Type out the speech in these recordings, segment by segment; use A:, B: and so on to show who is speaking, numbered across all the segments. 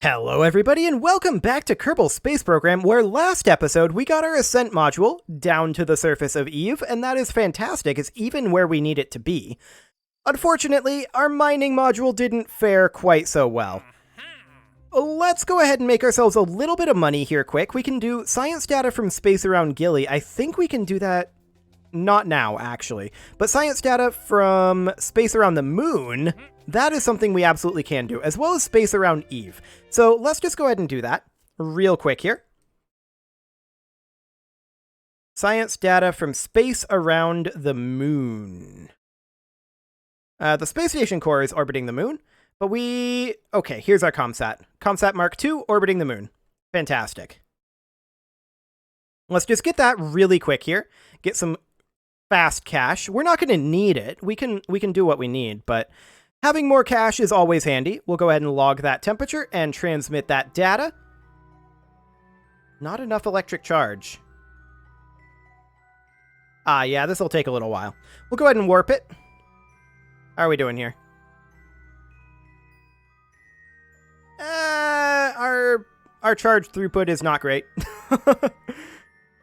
A: Hello everybody and welcome back to Kerbal Space Program, where last episode we got our Ascent module down to the surface of Eve, and that is fantastic. It's even where we need it to be. Unfortunately, our mining module didn't fare quite so well. Let's go ahead and make ourselves a little bit of money here quick. We can do science data from space around Gilly. I think we can do that, not now actually, but science data from space around the moon, that is something we absolutely can do, as well as space around Eve. So let's just go ahead and do that real quick here. Science data from space around the moon. The space station core is orbiting the moon, but okay, here's our ComSat. ComSat Mark II orbiting the moon. Fantastic. Let's just get that really quick here. Get some fast cache. We're not going to need it. We can do what we need, but having more cache is always handy. We'll go ahead and log that temperature and transmit that data. Not enough electric charge. Yeah, this will take a little while. We'll go ahead and warp it. How are we doing here? Our charge throughput is not great.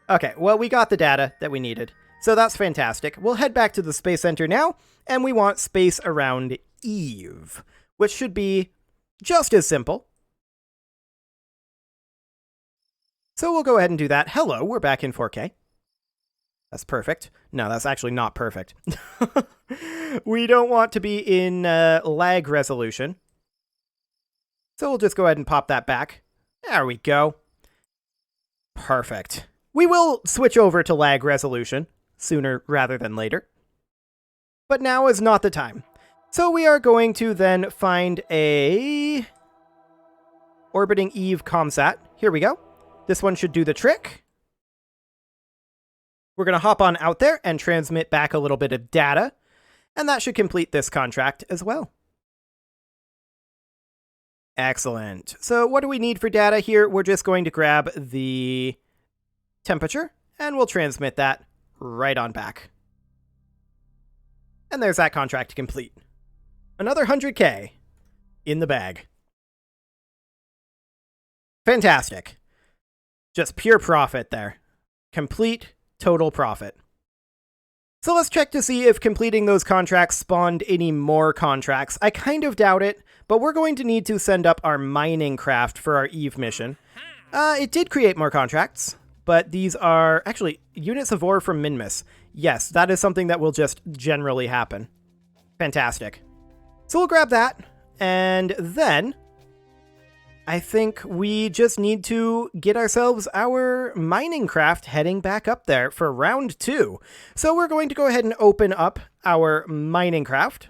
A: Okay, well, we got the data that we needed, so that's fantastic. We'll head back to the Space Center now, and we want space around Eve, which should be just as simple. So we'll go ahead and do that. Hello, we're back in 4K. That's perfect. No, that's actually not perfect. We don't want to be in lag resolution. So we'll just go ahead and pop that back. There we go. Perfect. We will switch over to lag resolution sooner rather than later. But now is not the time. So we are going to then find a orbiting Eve ComSat. Here we go. This one should do the trick. We're going to hop on out there and transmit back a little bit of data, and that should complete this contract as well. Excellent. So what do we need for data here? We're just going to grab the temperature, and we'll transmit that right on back. And there's that contract complete. Another 100K in the bag. Fantastic. Just pure profit there. Complete total profit. So let's check to see if completing those contracts spawned any more contracts. I kind of doubt it, but we're going to need to send up our mining craft for our Eve mission. It did create more contracts, but these are actually units of ore from Minmus. Yes, that is something that will just generally happen. Fantastic. So we'll grab that, and then I think we just need to get ourselves our mining craft heading back up there for round 2. So we're going to go ahead and open up our mining craft.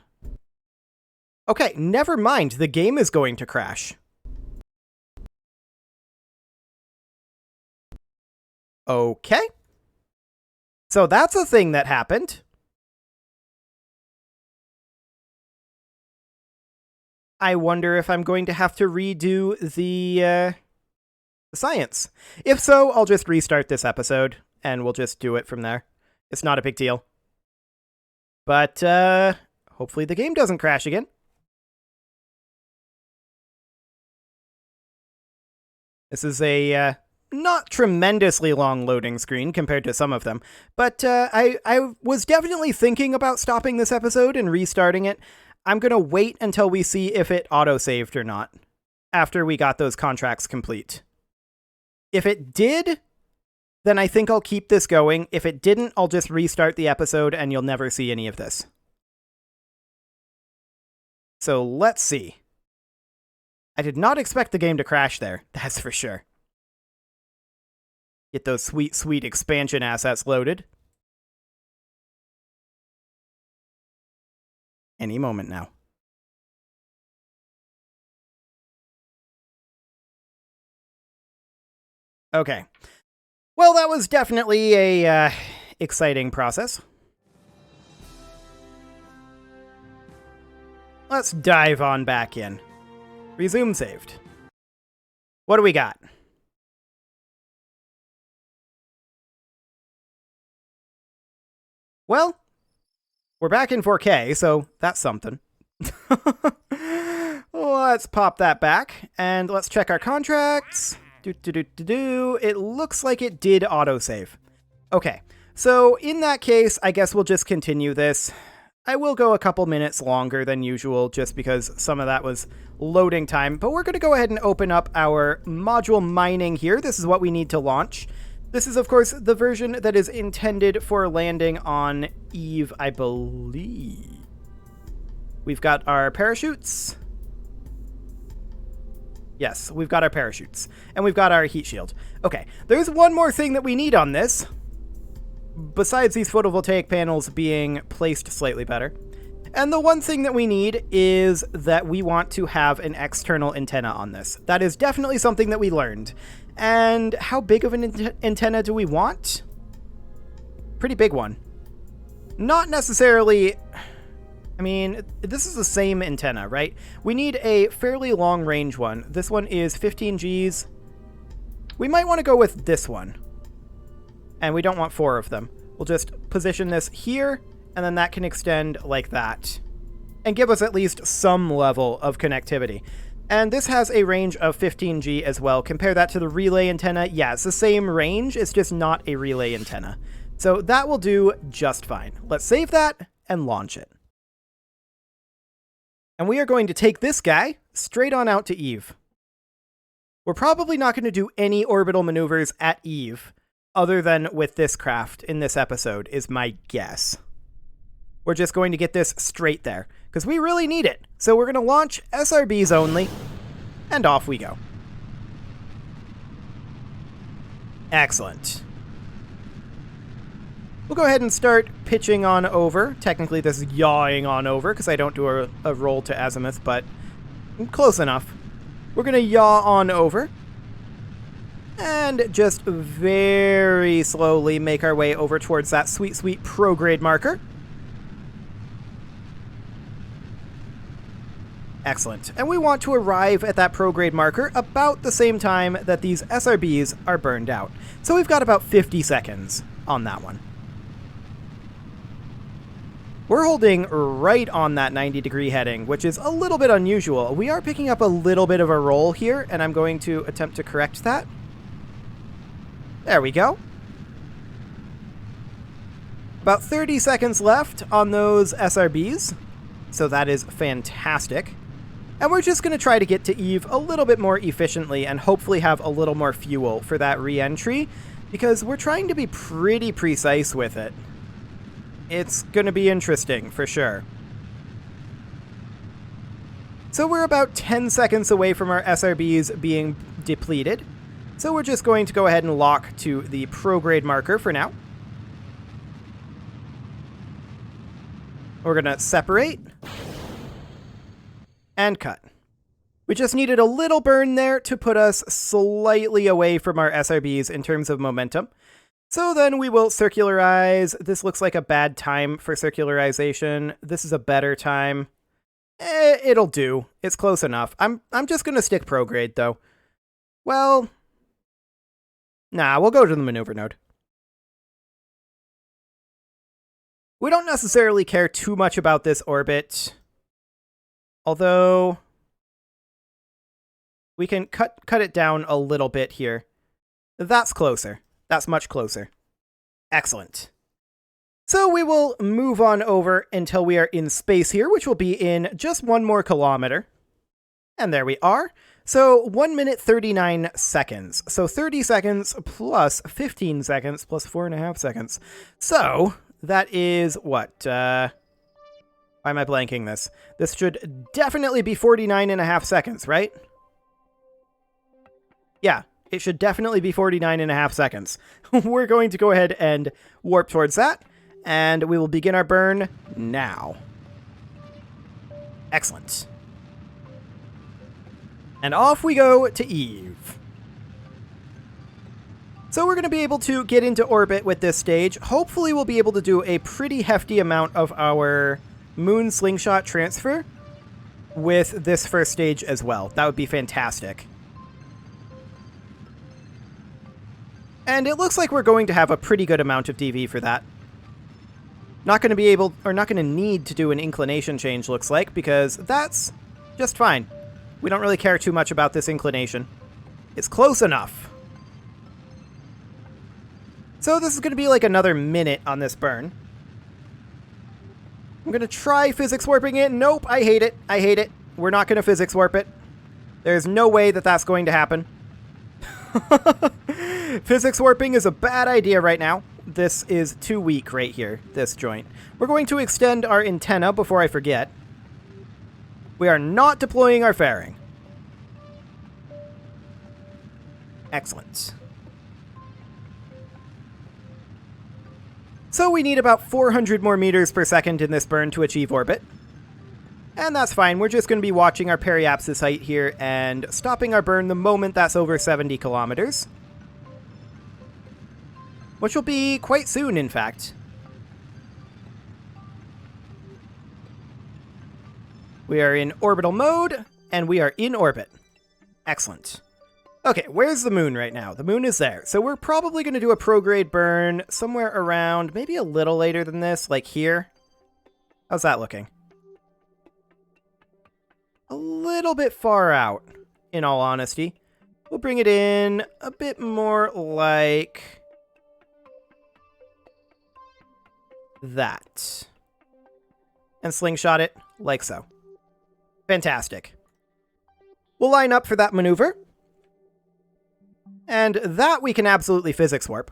A: Okay, never mind, the game is going to crash. Okay. So that's a thing that happened. I wonder if I'm going to have to redo the science. If so, I'll just restart this episode, and we'll just do it from there. It's not a big deal. But hopefully the game doesn't crash again. This is a not tremendously long loading screen compared to some of them, but I was definitely thinking about stopping this episode and restarting it. I'm going to wait until we see if it auto-saved or not, after we got those contracts complete. If it did, then I think I'll keep this going. If it didn't, I'll just restart the episode and you'll never see any of this. So let's see. I did not expect the game to crash there, that's for sure. Get those sweet, sweet expansion assets loaded. Any moment now. Okay. Well, that was definitely a exciting process. Let's dive on back in. Resume saved. What do we got? Well, we're back in 4K, so that's something. Let's pop that back, and let's check our contracts. It looks like it did autosave. Okay, so in that case, I guess we'll just continue this. I will go a couple minutes longer than usual, just because some of that was loading time, but we're going to go ahead and open up our module mining here. This is what we need to launch. This is, of course, the version that is intended for landing on Eve, I believe. We've got our parachutes. Yes, we've got our parachutes. And we've got our heat shield. Okay, there's one more thing that we need on this, besides these photovoltaic panels being placed slightly better. And the one thing that we need is that we want to have an external antenna on this. That is definitely something that we learned. And how big of an antenna do we want? Pretty big one. Not necessarily... I mean, this is the same antenna, right? We need a fairly long-range one. This one is 15 Gs. We might want to go with this one. And we don't want 4 of them. We'll just position this here, and then that can extend like that. And give us at least some level of connectivity. And this has a range of 15G as well. Compare that to the relay antenna. Yeah, it's the same range, it's just not a relay antenna. So that will do just fine. Let's save that and launch it. And we are going to take this guy straight on out to Eve. We're probably not going to do any orbital maneuvers at Eve, other than with this craft in this episode, is my guess. We're just going to get this straight there, because we really need it. So we're going to launch SRBs only, and off we go. Excellent. We'll go ahead and start pitching on over. Technically, this is yawing on over, because I don't do a roll to azimuth, but close enough. We're going to yaw on over, and just very slowly make our way over towards that sweet, sweet prograde marker. Excellent. And we want to arrive at that prograde marker about the same time that these SRBs are burned out. So we've got about 50 seconds on that one. We're holding right on that 90-degree heading, which is a little bit unusual. We are picking up a little bit of a roll here, and I'm going to attempt to correct that. There we go. About 30 seconds left on those SRBs, so that is fantastic. And we're just going to try to get to Eve a little bit more efficiently and hopefully have a little more fuel for that re-entry, because we're trying to be pretty precise with it. It's going to be interesting, for sure. So we're about 10 seconds away from our SRBs being depleted. So we're just going to go ahead and lock to the prograde marker for now. We're going to separate. And cut. We just needed a little burn there to put us slightly away from our SRBs in terms of momentum. So then we will circularize. This looks like a bad time for circularization. This is a better time. It'll do. It's close enough. I'm just going to stick prograde, though. Well, nah, we'll go to the maneuver node. We don't necessarily care too much about this orbit. Although, we can cut it down a little bit here. That's closer. That's much closer. Excellent. So we will move on over until we are in space here, which will be in just 1 more kilometer. And there we are. So 1 minute 39 seconds. So 30 seconds plus 15 seconds plus 4.5 seconds. So that is what? Why am I blanking this? This should definitely be 49.5 seconds, right? Yeah. It should definitely be 49.5 seconds. We're going to go ahead and warp towards that, and we will begin our burn now. Excellent. And off we go to Eve. So we're going to be able to get into orbit with this stage. Hopefully we'll be able to do a pretty hefty amount of our moon slingshot transfer with this first stage as well. That would be fantastic. And it looks like we're going to have a pretty good amount of DV for that. Not going to be able, or not going to need to do an inclination change, looks like, because that's just fine. We don't really care too much about this inclination. It's close enough. So this is going to be like another minute on this burn. I'm going to try physics warping it. Nope, I hate it. I hate it. We're not going to physics warp it. There's no way that that's going to happen. Physics warping is a bad idea right now. This is too weak right here, this joint. We're going to extend our antenna before I forget. We are not deploying our fairing. Excellent. So we need about 400 more meters per second in this burn to achieve orbit. And that's fine. We're just going to be watching our periapsis height here and stopping our burn the moment that's over 70 kilometers. Which will be quite soon, in fact. We are in orbital mode, and we are in orbit. Excellent. Okay, where's the moon right now? The moon is there. So we're probably going to do a prograde burn somewhere around, maybe a little later than this, like here. How's that looking? A little bit far out, in all honesty. We'll bring it in a bit more like that. And slingshot it like so. Fantastic. We'll line up for that maneuver. And that we can absolutely physics warp.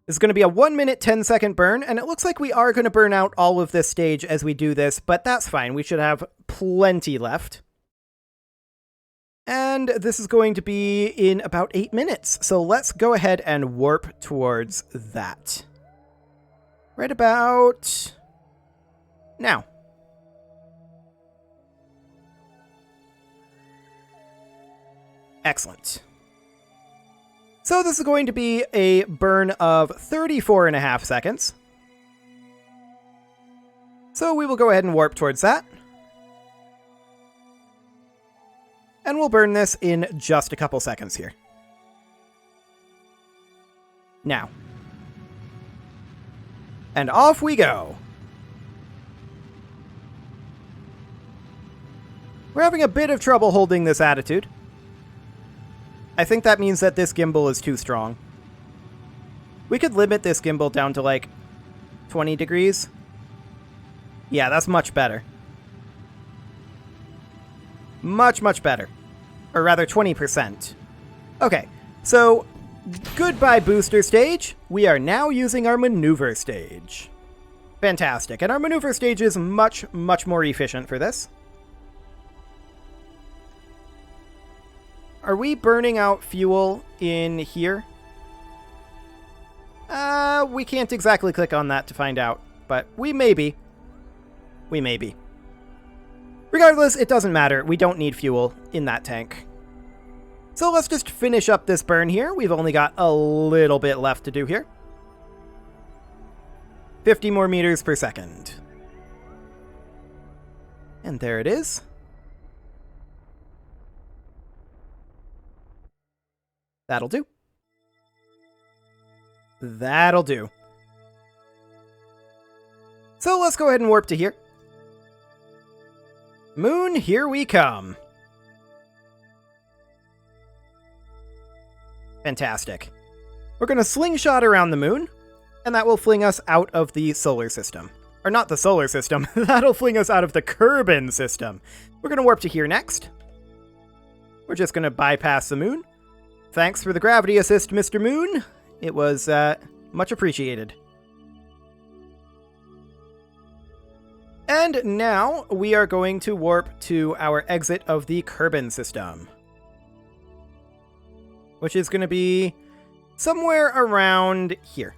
A: This is going to be a 1 minute 10 second burn, and it looks like we are going to burn out all of this stage as we do this, but that's fine. We should have plenty left. And this is going to be in about 8 minutes, so let's go ahead and warp towards that. Right about now. Excellent. So this is going to be a burn of 34.5 seconds. So we will go ahead and warp towards that. And we'll burn this in just a couple seconds here. Now. And off we go. We're having a bit of trouble holding this attitude. I think that means that this gimbal is too strong. We could limit this gimbal down to like 20 degrees. Yeah, that's much better. Much, much better. Or rather, 20%. Okay, so goodbye booster stage. We are now using our maneuver stage. Fantastic. And our maneuver stage is much, much more efficient for this. Are we burning out fuel in here? We can't exactly click on that to find out, but we may be. We may be. Regardless, it doesn't matter. We don't need fuel in that tank. So let's just finish up this burn here. We've only got a little bit left to do here. 50 more meters per second. And there it is. That'll do. That'll do. So let's go ahead and warp to here. Moon, here we come. Fantastic. We're going to slingshot around the moon, and that will fling us out of the solar system. Or not the solar system, that'll fling us out of the Kerbal system. We're going to warp to here next. We're just going to bypass the moon. Thanks for the gravity assist, Mr. Moon. It was much appreciated. And now we are going to warp to our exit of the Kerbal system, which is going to be somewhere around here.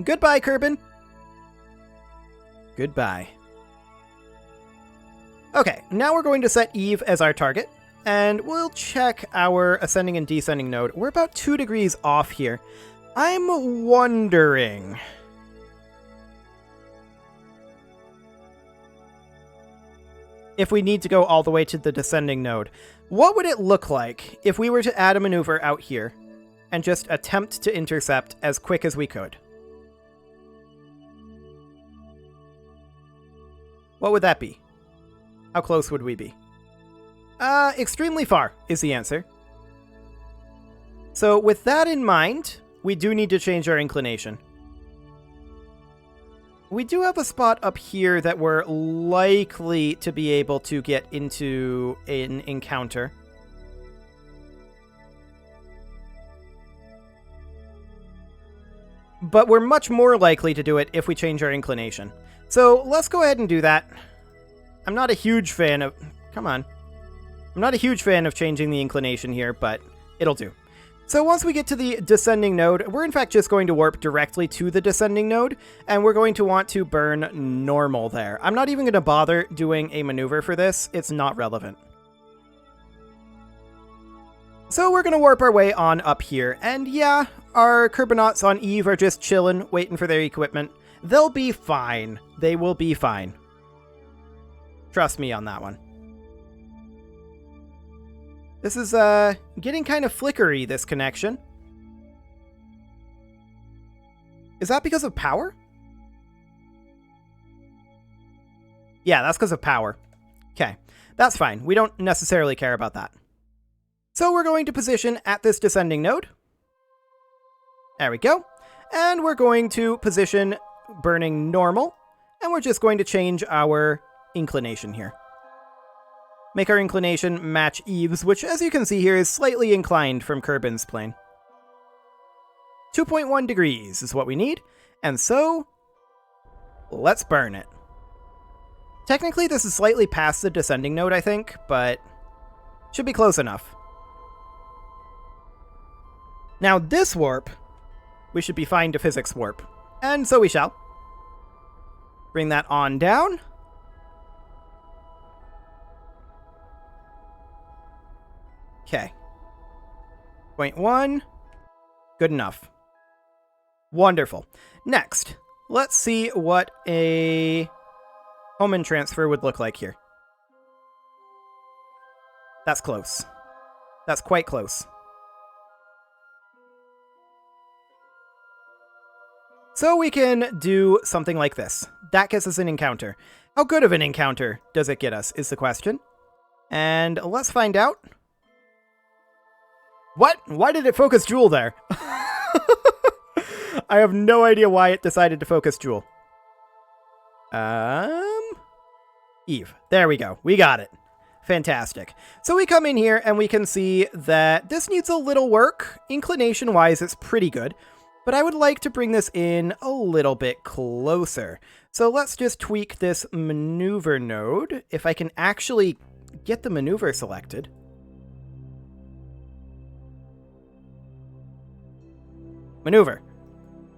A: Goodbye, Kerbal. Goodbye. Okay, now we're going to set Eve as our target. And we'll check our ascending and descending node. We're about 2 degrees off here. I'm wondering if we need to go all the way to the descending node. What would it look like if we were to add a maneuver out here and just attempt to intercept as quick as we could? What would that be? How close would we be? Extremely far is the answer. So with that in mind, we do need to change our inclination. We do have a spot up here that we're likely to be able to get into an encounter. But we're much more likely to do it if we change our inclination. So let's go ahead and do that. I'm not a huge fan of... Come on. I'm not a huge fan of changing the inclination here, but it'll do. So once we get to the descending node, we're in fact just going to warp directly to the descending node, and we're going to want to burn normal there. I'm not even going to bother doing a maneuver for this. It's not relevant. So we're going to warp our way on up here, and yeah, our Kerbonauts on Eve are just chilling, waiting for their equipment. They'll be fine. They will be fine. Trust me on that one. This is, getting kind of flickery, this connection. Is that because of power? Yeah, that's because of power. Okay, that's fine. We don't necessarily care about that. So we're going to position at this descending node. There we go. And we're going to position burning normal. And we're just going to change our inclination here. Make our inclination match Eve's, which, as you can see here, is slightly inclined from Kerbin's plane. 2.1 degrees is what we need, and so let's burn it. Technically, this is slightly past the descending node, I think, but should be close enough. Now, this warp, we should be fine to physics warp, and so we shall. Bring that on down. Okay. 0.1. Good enough. Wonderful. Next, let's see what a Hohmann transfer would look like here. That's close. That's quite close. So we can do something like this. That gets us an encounter. How good of an encounter does it get us, is the question. And let's find out. What? Why did it focus Jool there? I have no idea why it decided to focus Jool. Eve. There we go. We got it. Fantastic. So we come in here and we can see that this needs a little work. Inclination-wise, it's pretty good. But I would like to bring this in a little bit closer. So let's just tweak this maneuver node. If I can actually get the maneuver selected. Maneuver.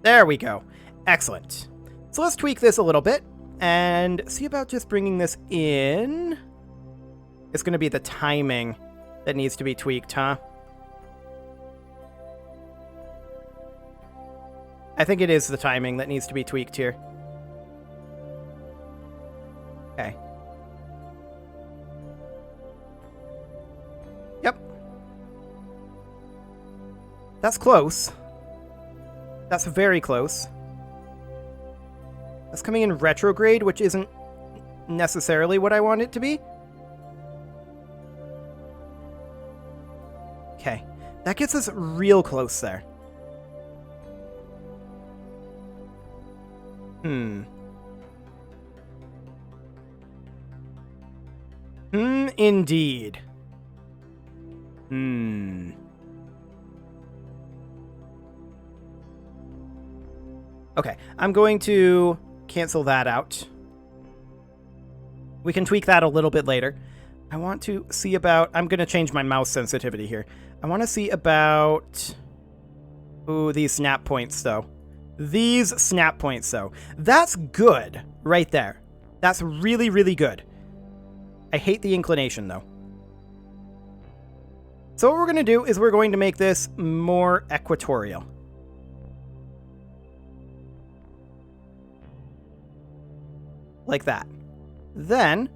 A: There we go. Excellent. So let's tweak this a little bit and see about just bringing this in. It's going to be the timing that needs to be tweaked, huh? I think it is the timing that needs to be tweaked here. Okay. Yep. That's close. That's very close. That's coming in retrograde, which isn't necessarily what I want it to be. Okay. That gets us real close there. Indeed. Okay, I'm going to cancel that out. We can tweak that a little bit later. I want to see about... I'm going to change my mouse sensitivity here. I want to see about... Ooh, these snap points, though. These snap points, though. That's good right there. That's really, really good. I hate the inclination, though. So what we're going to do is we're going to make this more equatorial. Like that. Then,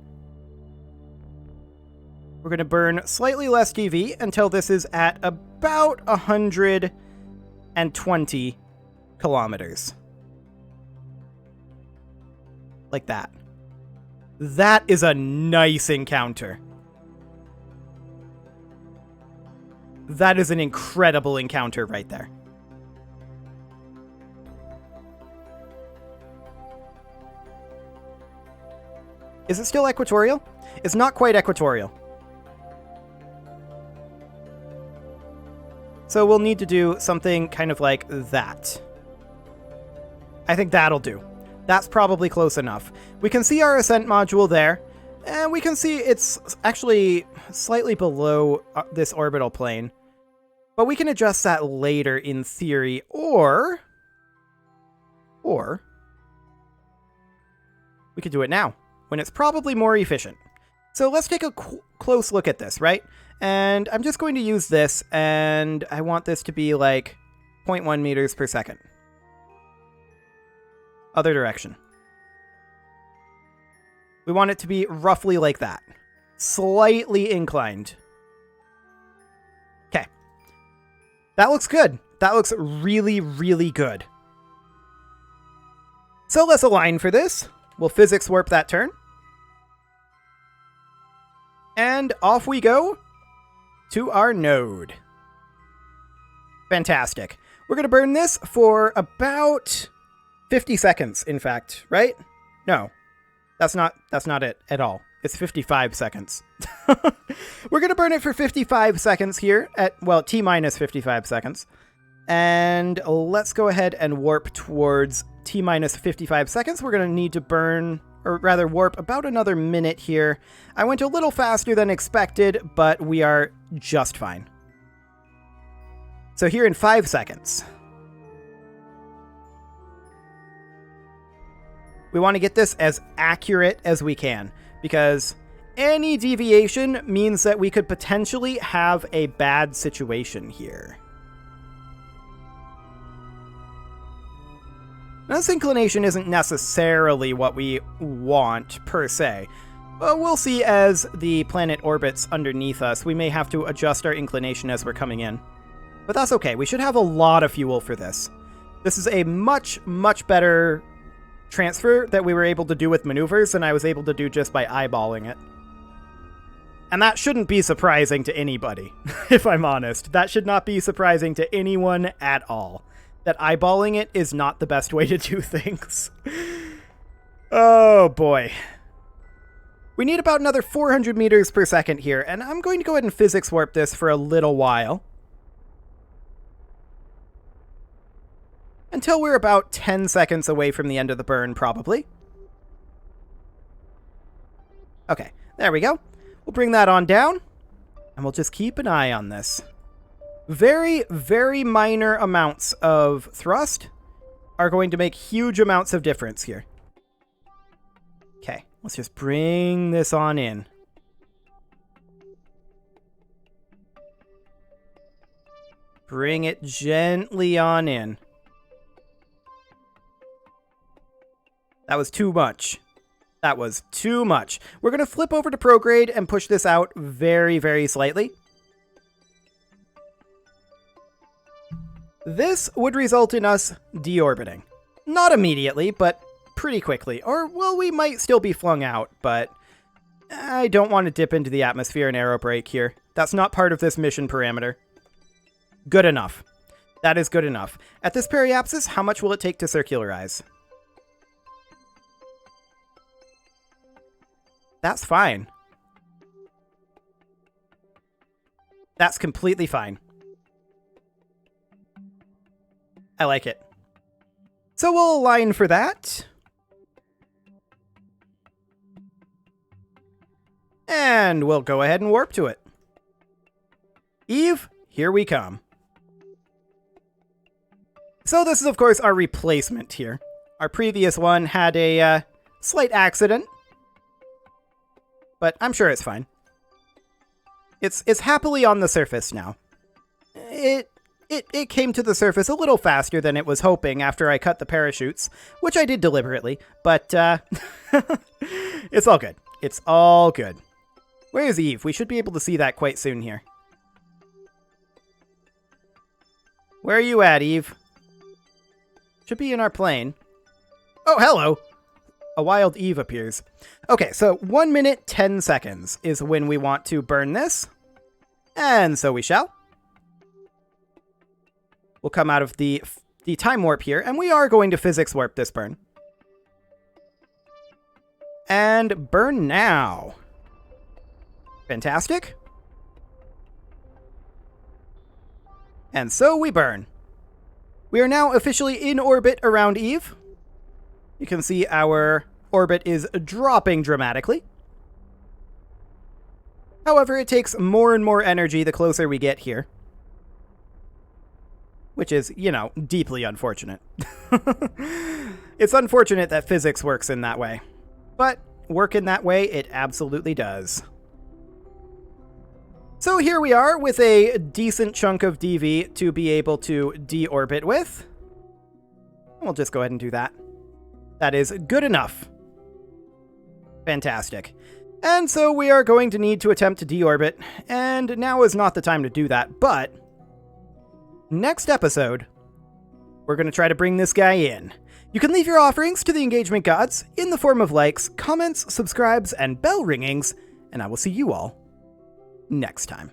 A: we're going to burn slightly less DV until this is at about 120 kilometers. Like that. That is a nice encounter. That is an incredible encounter right there. Is it still equatorial? It's not quite equatorial. So we'll need to do something kind of like that. I think that'll do. That's probably close enough. We can see our ascent module there, and we can see it's actually slightly below this orbital plane. But we can adjust that later in theory, or we could do it now, when it's probably more efficient. So let's take a close look at this, right? And I'm just going to use this, and I want this to be like 0.1 meters per second. Other direction. We want it to be roughly like that. Slightly inclined. Okay. That looks good. That looks really, really good. So let's align for this. We'll physics warp that turn. And off we go to our node. Fantastic. We're going to burn this for about 50 seconds, in fact, right? No, that's not it at all. It's 55 seconds. We're going to burn it for 55 seconds here at, well, T-minus 55 seconds. And let's go ahead and warp towards T-minus 55 seconds. We're going to need to burn, or rather warp about another minute here. I went a little faster than expected, but we are just fine. So here in 5 seconds. We want to get this as accurate as we can, because any deviation means that we could potentially have a bad situation here. Now, this inclination isn't necessarily what we want, per se. But we'll see as the planet orbits underneath us. We may have to adjust our inclination as we're coming in. But that's okay. We should have a lot of fuel for this. This is a much, much better transfer that we were able to do with maneuvers than I was able to do just by eyeballing it. And that shouldn't be surprising to anybody, if I'm honest. That should not be surprising to anyone at all. That eyeballing it is not the best way to do things. Oh boy. We need about another 400 meters per second here, and I'm going to go ahead and physics warp this for a little while. Until we're about 10 seconds away from the end of the burn, probably. Okay, there we go. We'll bring that on down, and we'll just keep an eye on this. Very, very minor amounts of thrust are going to make huge amounts of difference here. Okay, let's just bring this on in. Bring it gently on in. That was too much. That was too much. We're going to flip over to prograde and push this out very, very slightly. This would result in us deorbiting. Not immediately, but pretty quickly. Or, well, we might still be flung out, but I don't want to dip into the atmosphere and aerobrake here. That's not part of this mission parameter. Good enough. That is good enough. At this periapsis, how much will it take to circularize? That's fine. That's completely fine. I like it. So we'll align for that. And we'll go ahead and warp to it. Eve, here we come. So this is, of course, our replacement here. Our previous one had a slight accident, but I'm sure it's fine. It's happily on the surface now. It came to the surface a little faster than it was hoping after I cut the parachutes, which I did deliberately, but it's all good. It's all good. Where is Eve? We should be able to see that quite soon here. Where are you at, Eve? Should be in our plane. Oh, hello! a wild Eve appears. Okay, so 1 minute, 10 seconds is when we want to burn this. And so we shall. We'll come out of the time warp here, and we are going to physics warp this burn. And burn now. Fantastic. And so we burn. We are now officially in orbit around Eve. You can see our orbit is dropping dramatically. However, it takes more and more energy the closer we get here. Which is, you know, deeply unfortunate. It's unfortunate that physics works in that way. But work in that way, it absolutely does. So here we are with a decent chunk of DV to be able to deorbit with. We'll just go ahead and do that. That is good enough. Fantastic. And so we are going to need to attempt to deorbit, and now is not the time to do that, but next episode, we're going to try to bring this guy in. You can leave your offerings to the engagement gods in the form of likes, comments, subscribes, and bell ringings, and I will see you all next time.